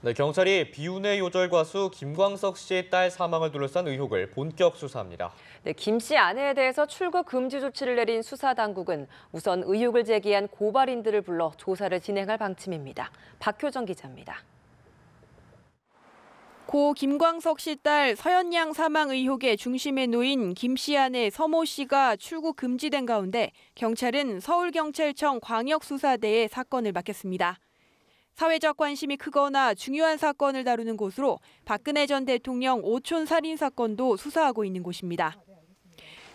네, 경찰이 비운의 요절 가수 김광석 씨의 딸 사망을 둘러싼 의혹을 본격 수사합니다. 네, 김 씨 아내에 대해서 출국 금지 조치를 내린 수사당국은 우선 의혹을 제기한 고발인들을 불러 조사를 진행할 방침입니다. 박효정 기자입니다. 고 김광석 씨 딸 서연양 사망 의혹의 중심에 놓인 김 씨 아내 서모 씨가 출국 금지된 가운데 경찰은 서울경찰청 광역수사대에 사건을 맡겼습니다. 사회적 관심이 크거나 중요한 사건을 다루는 곳으로 박근혜 전 대통령 오촌 살인 사건도 수사하고 있는 곳입니다.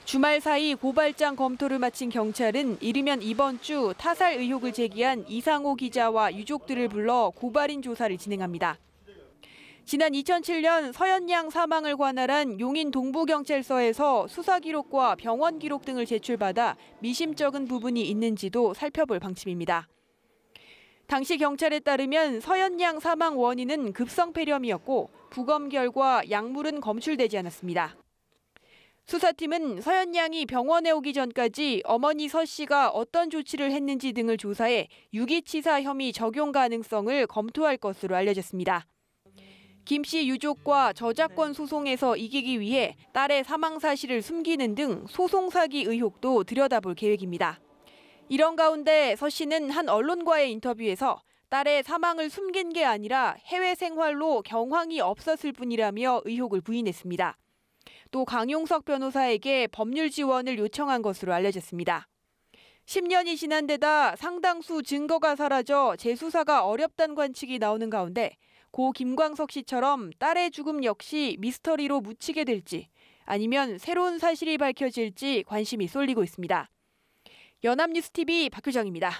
주말 사이 고발장 검토를 마친 경찰은 이르면 이번 주 타살 의혹을 제기한 이상호 기자와 유족들을 불러 고발인 조사를 진행합니다. 지난 2007년 서연양 사망을 관할한 용인 동부경찰서에서 수사 기록과 병원 기록 등을 제출받아 미심쩍은 부분이 있는지도 살펴볼 방침입니다. 당시 경찰에 따르면 서연양 사망 원인은 급성폐렴이었고 부검 결과 약물은 검출되지 않았습니다. 수사팀은 서연양이 병원에 오기 전까지 어머니 서 씨가 어떤 조치를 했는지 등을 조사해 유기치사 혐의 적용 가능성을 검토할 것으로 알려졌습니다. 김 씨 유족과 저작권 소송에서 이기기 위해 딸의 사망 사실을 숨기는 등 소송 사기 의혹도 들여다볼 계획입니다. 이런 가운데 서 씨는 한 언론과의 인터뷰에서 딸의 사망을 숨긴 게 아니라 해외 생활로 경황이 없었을 뿐이라며 의혹을 부인했습니다. 또 강용석 변호사에게 법률 지원을 요청한 것으로 알려졌습니다. 10년이 지난 데다 상당수 증거가 사라져 재수사가 어렵다는 관측이 나오는 가운데 고 김광석 씨처럼 딸의 죽음 역시 미스터리로 묻히게 될지 아니면 새로운 사실이 밝혀질지 관심이 쏠리고 있습니다. 연합뉴스TV 박효정입니다.